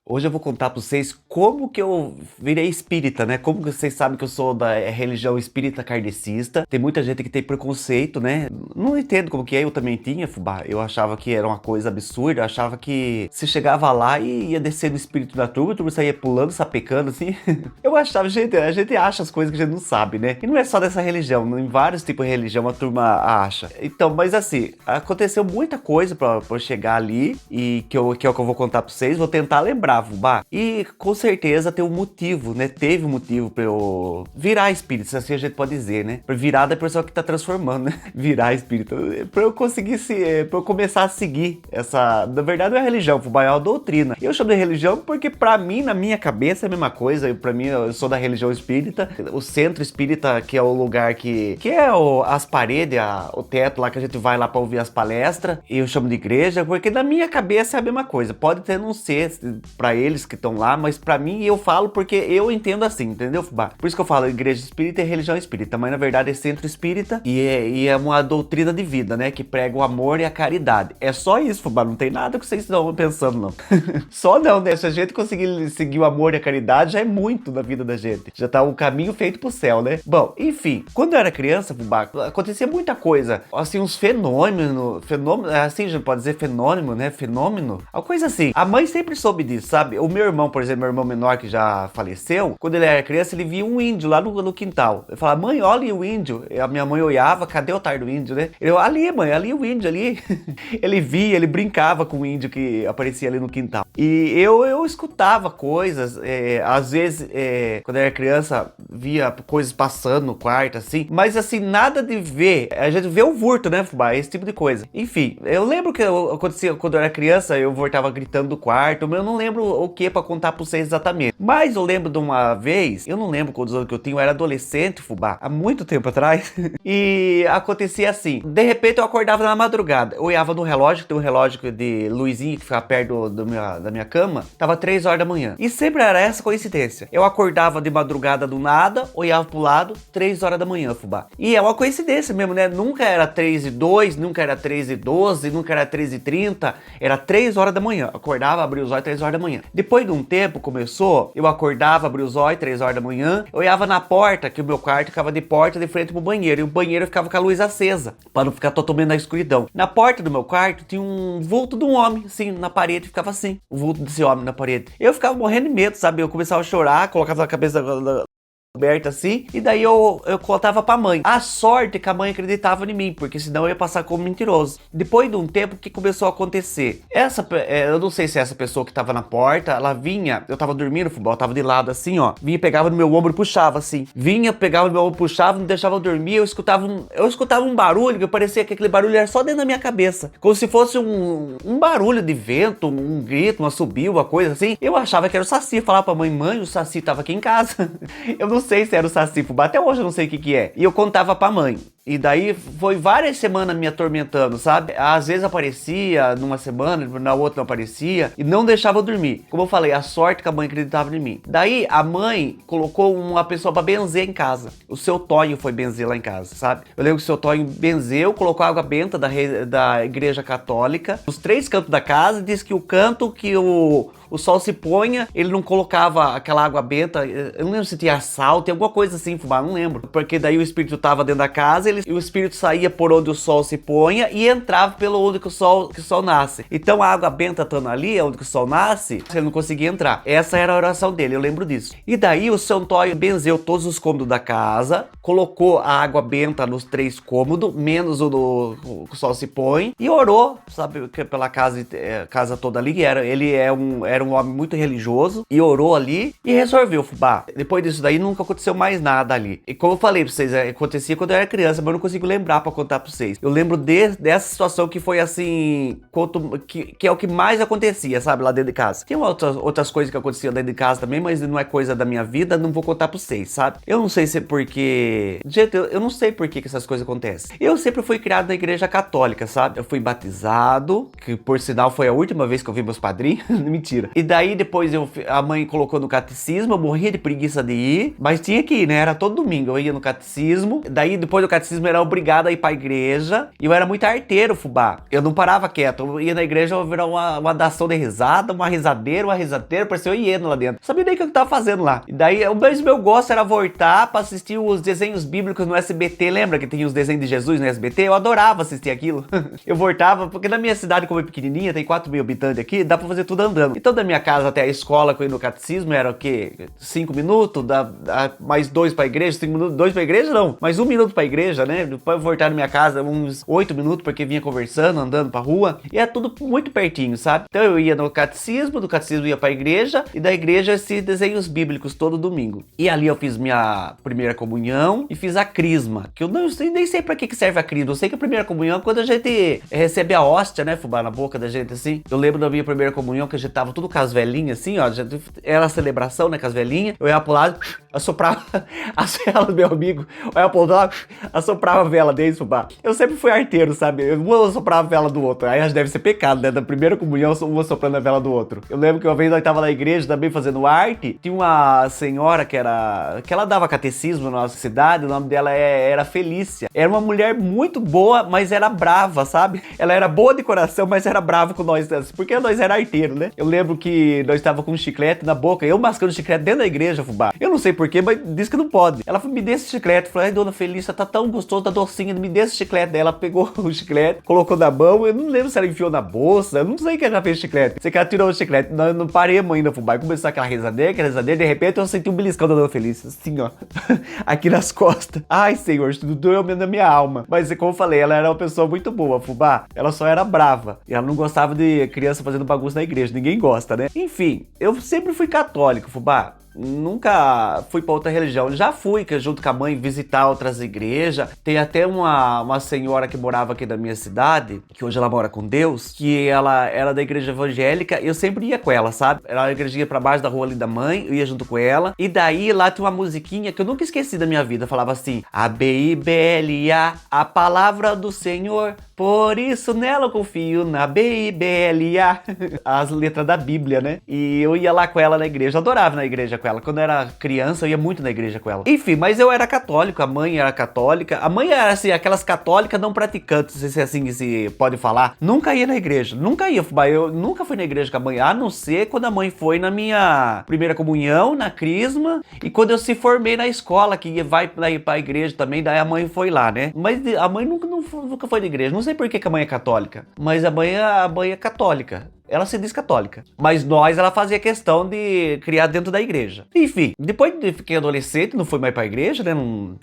Hoje eu vou contar pra vocês como que eu virei espírita, né? Como que vocês sabem que eu sou da religião espírita kardecista. Tem muita gente que tem preconceito, né? Não entendo como que é, eu também tinha, fubá. Eu achava que era uma coisa absurda, eu achava que se chegava lá e ia descer no espírito da turma saía pulando, sapecando, assim. Eu achava, gente, a gente acha as coisas que a gente não sabe, né? E não é só dessa religião, em vários tipos de religião a turma acha. Então, mas assim, aconteceu muita coisa pra eu chegar ali e que é o que eu vou contar pra vocês, vou tentar lembrar. E com certeza tem um motivo, né? Teve um motivo pra eu virar espírito, se assim a gente pode dizer, né? Pra virar da pessoa que tá transformando, né? Virar espírito. Pra eu conseguir pra eu começar a seguir essa. Na verdade, não é religião, fubá, é uma doutrina. Eu chamo de religião porque, pra mim, na minha cabeça, é a mesma coisa. Pra mim, eu sou da religião espírita. O centro espírita, que é o lugar que é as paredes, o teto lá que a gente vai lá pra ouvir as palestras. Eu chamo de igreja, porque na minha cabeça é a mesma coisa. Pode até não ser pra eles que estão lá, mas pra mim eu falo porque eu entendo assim, entendeu, fubá? Por isso que eu falo igreja espírita e religião espírita, mas na verdade é centro espírita e é uma doutrina de vida, né? Que prega o amor e a caridade. É só isso, fubá, não tem nada que vocês estão pensando, não. Só não, né? Se a gente conseguir seguir o amor e a caridade, já é muito na vida da gente. Já tá um caminho feito pro céu, né? Bom, enfim, quando eu era criança, fubá, acontecia muita coisa. Assim, uns fenômenos, assim, já pode dizer fenômeno, né? Fenômeno, uma coisa assim. A mãe sempre soube disso, sabe? O meu irmão, por exemplo, meu irmão menor que já faleceu, quando ele era criança, ele via um índio lá no quintal. Eu falava, mãe, olha o índio. E a minha mãe olhava, cadê o otário do índio, né? Eu, ali, mãe, ali o índio, ali. Ele via, ele brincava com o índio que aparecia ali no quintal. E eu escutava coisas, às vezes, quando eu era criança, via coisas passando no quarto, assim. Mas, assim, nada de ver. A gente vê o vulto, né, fubá? Esse tipo de coisa. Enfim, eu lembro que acontecia quando eu era criança, eu voltava gritando do quarto, mas eu não lembro o que pra contar pra vocês exatamente. Mas eu lembro de uma vez, eu não lembro quantos anos que eu tinha, eu era adolescente, fubá, há muito tempo atrás, e acontecia assim, de repente eu acordava na madrugada, eu olhava no relógio, tem um relógio de luzinha que ficava perto da minha cama, tava 3 horas da manhã, e sempre era essa coincidência, eu acordava de madrugada do nada, olhava pro lado, 3 horas da manhã, fubá, e é uma coincidência mesmo, né, nunca era 3:02, nunca era 3:12, nunca era 3:30, era 3 horas da manhã, acordava, abria os olhos 3 horas da manhã. Depois de um tempo começou, eu acordava, abria os olhos 3 horas da manhã, eu olhava na porta, que o meu quarto ficava de porta de frente pro banheiro, e o banheiro ficava com a luz acesa, para não ficar totalmente na escuridão. Na porta do meu quarto tinha um vulto de um homem, assim, na parede, ficava assim, o vulto desse homem na parede. Eu ficava morrendo de medo, sabe? Eu começava a chorar, colocava a cabeça aberta assim, e daí eu contava pra mãe. A sorte é que a mãe acreditava em mim, porque senão eu ia passar como mentiroso. Depois de um tempo, o que começou a acontecer? Eu não sei se essa pessoa que tava na porta, ela vinha, eu tava dormindo, futebol, tava de lado assim, ó, vinha, pegava no meu ombro e puxava assim, vinha, pegava no meu ombro, puxava, não deixava eu dormir, eu escutava um barulho, que parecia que aquele barulho era só dentro da minha cabeça, como se fosse um barulho de vento, um grito, um assobio, uma coisa assim. Eu achava que era o Saci, falava pra mãe, o Saci tava aqui em casa. Eu não sei se era o Saci, fubá, até hoje eu não sei o que é. E eu contava pra mãe. E daí foi várias semanas me atormentando, sabe? Às vezes aparecia numa semana, na outra não aparecia e não deixava eu dormir. Como eu falei, a sorte que a mãe acreditava em mim. Daí a mãe colocou uma pessoa pra benzer em casa. O seu Tonho foi benzer lá em casa, sabe? Eu lembro que o seu Tonho benzeu, colocou água benta da igreja católica nos 3 cantos da casa e disse que o canto que o sol se ponha, ele não colocava aquela água benta, eu não lembro se tinha sal, tem alguma coisa assim, fubá, não lembro. Porque daí o espírito tava dentro da casa, e o espírito saía por onde o sol se ponha e entrava pelo onde que o sol nasce. Então a água benta estando ali, onde que o sol nasce, ele não conseguia entrar. Essa era a oração dele, eu lembro disso. E daí o São Tóio benzeu todos os cômodos da casa, colocou a água benta nos 3 cômodos, menos o que o sol se põe, e orou, sabe, pela casa toda ali. Ele era um homem muito religioso e orou ali e resolveu, fubá. Depois disso daí nunca aconteceu mais nada ali. E como eu falei pra vocês, acontecia quando eu era criança, mas eu não consigo lembrar pra contar pra vocês. Eu lembro dessa situação que foi assim, que é o que mais acontecia, sabe, lá dentro de casa. Tem outras coisas que aconteciam dentro de casa também, mas não é coisa da minha vida, não vou contar pra vocês, sabe? Eu não sei se é porque... Gente, eu não sei por que essas coisas acontecem. Eu sempre fui criado na igreja católica, sabe? Eu fui batizado, que por sinal foi a última vez que eu vi meus padrinhos. Mentira. mentira. E daí depois a mãe colocou no catecismo, eu morria de preguiça de ir, mas tinha que ir, né? Era todo domingo, eu ia no catecismo. Daí depois do catecismo eu era obrigado a ir pra igreja. E eu era muito arteiro, fubá. Eu não parava quieto. Eu ia na igreja, eu virava uma dação de risada, uma risadeira, parecia eu hiena lá dentro. Não sabia nem o que eu tava fazendo lá. E daí o meu gosto era voltar pra assistir os desenhos bíblicos no SBT. Lembra que tinha os desenhos de Jesus no SBT? Eu adorava assistir aquilo. Eu voltava, porque na minha cidade, como é pequenininha, tem 4 mil habitantes aqui, dá pra fazer tudo andando. Então da minha casa até a escola, com eu ia no catecismo, era o quê? 5 minutos, mais 2 pra igreja, 5 minutos, 2 pra igreja não, mais 1 minuto pra igreja, né? Depois eu voltar na minha casa, uns 8 minutos, porque vinha conversando, andando pra rua, e é tudo muito pertinho, sabe? Então eu ia no catecismo, do catecismo eu ia pra igreja, e da igreja esses desenhos bíblicos todo domingo. E ali eu fiz minha primeira comunhão e fiz a crisma, que eu não sei, nem sei pra que serve a crisma. Eu sei que a primeira comunhão é quando a gente recebe a hóstia, né, fubá, na boca da gente, assim. Eu lembro da minha primeira comunhão, que a gente tava tudo com as velhinhas, assim, ó, era a celebração, né, com as velhinhas. Eu ia pro lado, assoprava as velas do meu amigo, eu ia pro lado, assoprava a vela deles, fubá. Eu sempre fui arteiro, sabe? Um assoprava a vela do outro. Aí acho que deve ser pecado, né, da primeira comunhão, um assoprando a vela do outro. Eu lembro que uma vez nós tava na igreja também fazendo arte, tinha uma senhora que ela dava catecismo na nossa cidade, o nome dela era Felícia. Era uma mulher muito boa, mas era brava, sabe? Ela era boa de coração, mas era brava com nós, porque nós era arteiro, né? Eu lembro que nós tava com um chiclete na boca, eu mascando chiclete dentro da igreja, fubá. Eu não sei porquê, mas disse que não pode. Ela falou, me dê esse chiclete. Eu falei, ai, dona Felícia, tá tão gostoso, tá docinha, me dê esse chiclete. Daí ela pegou o chiclete, colocou na mão, eu não lembro se ela enfiou na bolsa, eu não sei o que ela fez o chiclete. Sei que ela tirou o chiclete, nós não paremos ainda, fubá. Começou aquela risadeira, de repente eu senti um beliscão da dona Felícia, assim, ó, aqui nas costas. Ai, senhor, isso doeu na minha alma. Mas, como eu falei, ela era uma pessoa muito boa, fubá. Ela só era brava. E ela não gostava de criança fazendo bagunça na igreja. Ninguém gosta, né? Enfim, eu sempre fui católico, fubá. Nunca fui pra outra religião. Já fui, junto com a mãe, visitar outras igrejas. Tem até uma senhora que morava aqui da minha cidade, que hoje ela mora com Deus, que ela era da igreja evangélica. Eu sempre ia com ela, sabe? Era a igrejinha pra baixo da rua ali da mãe, eu ia junto com ela. E daí lá tinha uma musiquinha que eu nunca esqueci da minha vida. Falava assim, A-B-I-B-L-A, a palavra do Senhor, por isso nela eu confio, na B-I-B-L-A. As letras da Bíblia, né? E eu ia lá com ela na igreja, eu adorava na igreja com ela. Quando eu era criança, eu ia muito na igreja com ela. Enfim, mas eu era católico, a mãe era católica. A mãe era assim, aquelas católicas não praticantes, não sei se é assim que se pode falar. Nunca ia na igreja, nunca ia. Eu nunca fui na igreja com a mãe, a não ser quando a mãe foi na minha primeira comunhão, na crisma, e quando eu se formei na escola, que vai pra igreja também, daí a mãe foi lá, né? Mas a mãe nunca foi na igreja. Não sei por que a mãe é católica, mas a mãe é católica. Ela se diz católica. Mas ela fazia questão de criar dentro da igreja. Enfim, depois de fiquei adolescente, não fui mais pra igreja, né?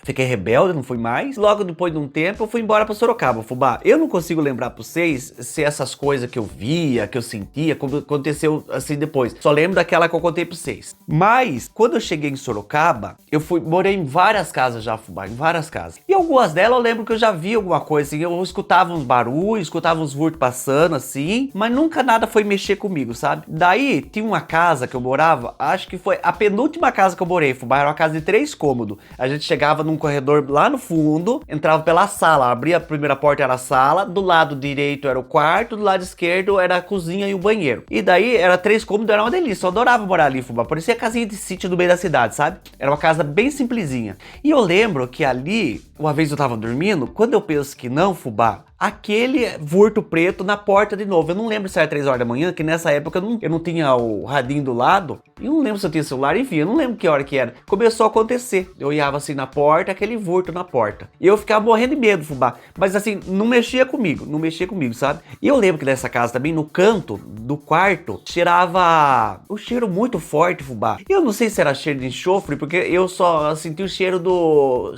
Fiquei rebelde, não fui mais. Logo depois de um tempo, eu fui embora pra Sorocaba, fubá. Eu não consigo lembrar pra vocês se essas coisas que eu via, que eu sentia, aconteceu assim depois. Só lembro daquela que eu contei pra vocês. Mas, quando eu cheguei em Sorocaba, morei em várias casas já, fubá, em várias casas. E algumas delas eu lembro que eu já vi alguma coisa, assim, eu escutava uns barulhos, escutava uns vultos passando, assim, mas nunca nada foi mexer comigo, sabe? Daí, tinha uma casa que eu morava, acho que foi a penúltima casa que eu morei, fubá, era uma casa de 3 cômodos. A gente chegava num corredor lá no fundo, entrava pela sala, abria a primeira porta, era a sala, do lado direito era o quarto, do lado esquerdo era a cozinha e o banheiro. E daí, era 3 cômodos, era uma delícia, eu adorava morar ali, fubá, parecia casinha de sítio no meio da cidade, sabe? Era uma casa bem simplesinha. E eu lembro que ali, uma vez eu tava dormindo, quando eu penso que não, fubá, aquele vulto preto na porta de novo. Eu não lembro se era 3 horas da manhã, que nessa época eu não tinha o radinho do lado. E eu não lembro se eu tinha celular, enfim, eu não lembro que hora que era. Começou a acontecer. Eu olhava assim na porta, aquele vulto na porta. E eu ficava morrendo de medo, fubá. Mas assim, não mexia comigo, sabe? E eu lembro que nessa casa também, no canto do quarto, cheirava um cheiro muito forte, fubá. Eu não sei se era cheiro de enxofre, porque eu só senti o cheiro do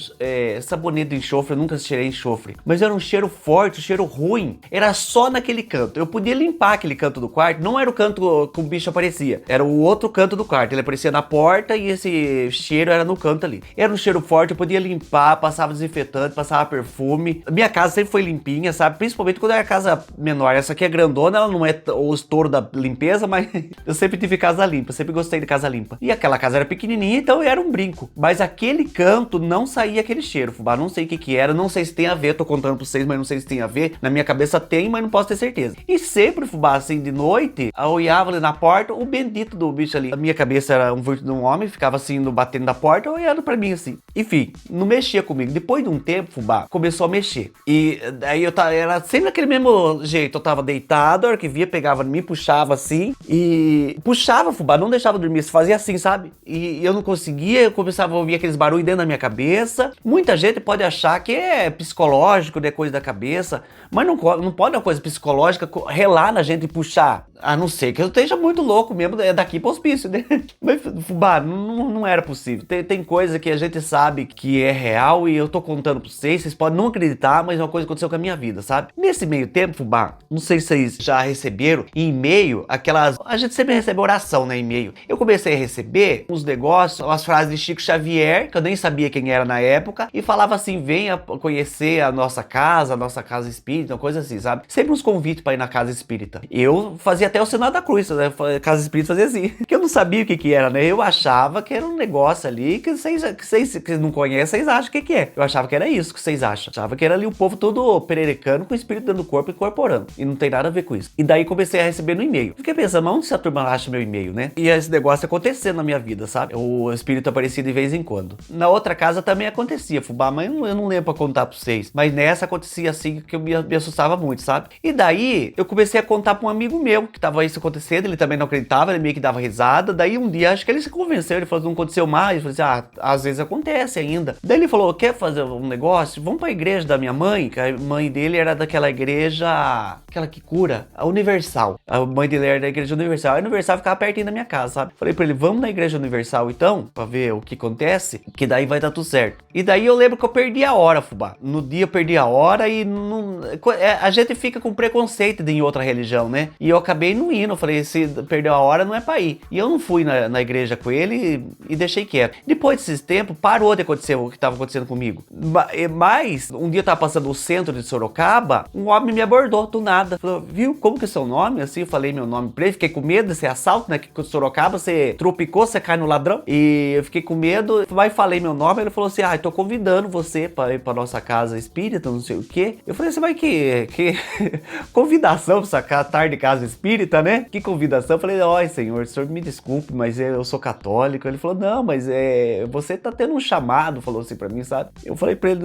sabonete de enxofre, eu nunca cheirei enxofre. Mas era um cheiro forte, um cheiro ruim. Era só naquele canto. Eu podia limpar aquele canto do quarto, não era o canto que o bicho aparecia. Era o outro canto canto do quarto. Ele aparecia na porta e esse cheiro era no canto ali. Era um cheiro forte, eu podia limpar, passava desinfetante, passava perfume. Minha casa sempre foi limpinha, sabe? Principalmente quando era casa menor. Essa aqui é grandona, ela não é o estouro da limpeza, mas eu sempre tive casa limpa, sempre gostei de casa limpa. E aquela casa era pequenininha, então era um brinco. Mas aquele canto não saía aquele cheiro, fubá. Não sei o que era, não sei se tem a ver, tô contando pra vocês, mas não sei se tem a ver. Na minha cabeça tem, mas não posso ter certeza. E sempre, fubá, assim, de noite, eu olhava ali na porta, o bendito do bicho ali. A minha cabeça era um vulto de um homem, ficava assim, batendo na porta, olhando pra mim assim. Enfim, não mexia comigo. Depois de um tempo, fubá, começou a mexer. E aí eu tava, era sempre daquele mesmo jeito. Eu tava deitado, a hora que via, pegava em mim, puxava assim, e puxava, fubá, não deixava dormir, se fazia assim, sabe? E eu não conseguia, eu começava a ouvir aqueles barulhos dentro da minha cabeça. Muita gente pode achar que é psicológico, né, coisa da cabeça, mas não pode uma coisa psicológica relar na gente e puxar. A não ser que eu esteja muito louco mesmo, é daqui pro hospício, né? Mas, fubá, não era possível. Tem coisa que a gente sabe que é real e eu tô contando pra vocês podem não acreditar, mas é uma coisa que aconteceu com a minha vida, sabe? Nesse meio tempo, fubá, não sei se vocês já receberam em e-mail aquelas... A gente sempre recebe oração, né, e-mail. Eu comecei a receber uns negócios, umas frases de Chico Xavier, que eu nem sabia quem era na época, e falava assim, venha conhecer a nossa casa espírita, uma coisa assim, sabe? Sempre uns convites pra ir na casa espírita. Eu fazia até o sinal da cruz, né? Casa espírita fazia assim. Que eu não sabia o que era, né? Eu achava que era um negócio ali que vocês que não conhecem, vocês acham que é. Eu achava que era isso que vocês acham. Achava que era ali o povo todo pererecando com o espírito dentro do corpo e incorporando. E não tem nada a ver com isso. E daí comecei a receber no e-mail. Fiquei pensando, mas onde essa turma acha meu e-mail, né? E esse negócio acontecendo na minha vida, sabe? O espírito aparecia de vez em quando. Na outra casa também acontecia, fubá, mas eu não lembro pra contar pra vocês. Mas nessa acontecia assim que eu me assustava muito, sabe? E daí eu comecei a contar pra um amigo meu que tava isso acontecendo, ele também não acreditava, ele meio que dava risada. Daí um dia acho que ele se convenceu, ele falou, não aconteceu mais. Eu falei assim, às vezes acontece ainda. Daí ele falou, quer fazer um negócio? Vamos pra igreja da minha mãe, que a mãe dele era daquela igreja, aquela que cura, a Universal. A mãe dele era da igreja Universal. A Universal ficava pertinho da minha casa, sabe? Falei pra ele, vamos na igreja Universal então, pra ver o que acontece, que daí vai dar tudo certo. E daí eu lembro que eu perdi a hora, fubá. No dia eu perdi a hora e não... a gente fica com preconceito de ir em outra religião, né? E eu acabei não indo. Eu falei, se perdeu a hora, não é pra ir. E eu não fui na igreja com ele e deixei quieto. Depois desses tempos, parou de acontecer o que estava acontecendo comigo. Mas, um dia eu tava passando no centro de Sorocaba, um homem me abordou do nada. Falou, viu, como que é seu nome? Assim, eu falei meu nome pra ele, fiquei com medo de ser assalto, né? Que com Sorocaba, você tropicou, você cai no ladrão. E eu fiquei com medo, mas falei meu nome, ele falou assim, tô convidando você pra ir pra nossa casa espírita, não sei o quê. Eu falei, você vai que convidação pra essa tarde de casa espírita, né? Que convidação? Eu falei, ó, senhor, o senhor me desculpe, mas eu sou católico. Ele falou, não, mas você tá tendo um chamado, falou assim pra mim, sabe? Eu falei pra ele,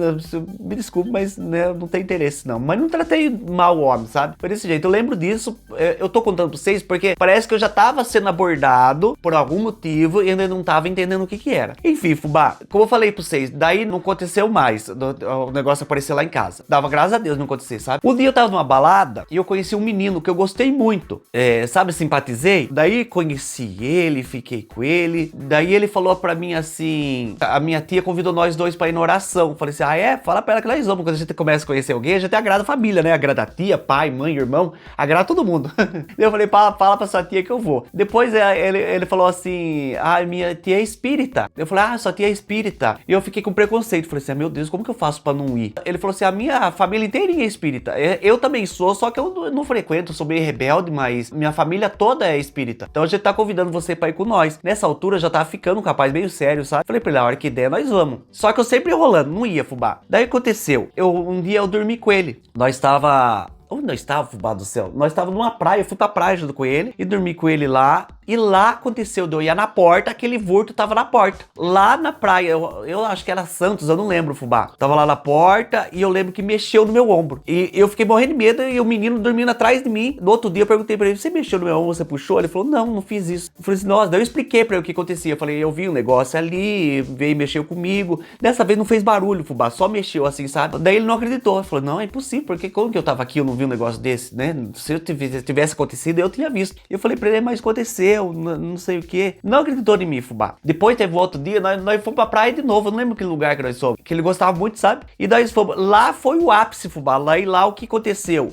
me desculpe, mas né, não tem interesse não. Mas não tratei mal o homem, sabe? Foi desse jeito. Eu lembro disso, eu tô contando pra vocês porque parece que eu já tava sendo abordado por algum motivo e ainda não tava entendendo o que era. Enfim, fubá, como eu falei pra vocês, daí não aconteceu mais. O negócio apareceu lá em casa. Dava graças a Deus não acontecer, sabe? Um dia eu tava numa balada e eu conheci um menino que eu gostei muito. Sabe, simpatizei. Daí conheci ele, fiquei com ele. Daí ele falou pra mim assim, a minha tia convidou nós dois pra ir na oração. Falei assim, fala pra ela que nós vamos. Quando a gente começa a conhecer alguém, a gente agrada a família, né? Agrada a tia, pai, mãe, irmão, agrada todo mundo. Eu falei, fala pra sua tia que eu vou. Depois ele falou assim, minha tia é espírita. Eu falei, sua tia é espírita. E eu fiquei com preconceito. Falei assim, meu Deus, como que eu faço pra não ir? Ele falou assim, a minha família inteirinha é espírita. Eu também sou, só que eu não frequento, sou meio rebelde, mas minha família toda é espírita. Então a gente tá convidando você pra ir com nós. Nessa altura já tava ficando um rapaz meio sério, sabe? Falei pra ele, a hora que der, nós vamos. Só que eu sempre enrolando, não ia, fubá. Daí aconteceu, um dia eu dormi com ele. Onde nós estávamos, fubá do céu? Nós estávamos numa praia, eu fui pra praia junto com ele e dormi com ele lá. E lá aconteceu de eu ir na porta, aquele vulto tava na porta. Lá na praia, eu acho que era Santos, eu não lembro, fubá. Tava lá na porta e eu lembro que mexeu no meu ombro. E eu fiquei morrendo de medo e o menino dormindo atrás de mim. No outro dia eu perguntei pra ele, você mexeu no meu ombro, você puxou? Ele falou, não fiz isso. Eu falei assim, nossa, daí eu expliquei pra ele o que acontecia. Eu falei, eu vi um negócio ali, veio e mexeu comigo. Dessa vez não fez barulho, fubá, só mexeu assim, sabe? Daí ele não acreditou. Ele falou, não, é impossível, porque como que eu tava aqui eu não vi um negócio desse, né? Se eu tivesse acontecido, eu tinha visto. Eu falei pra ele, mas aconteceu, não sei o que. Não acreditou em mim, fubá. Depois teve outro dia, nós fomos pra praia de novo. Eu não lembro que lugar que nós fomos. Que ele gostava muito, sabe? E daí fomos. Lá foi o ápice, fubá. Lá o que aconteceu?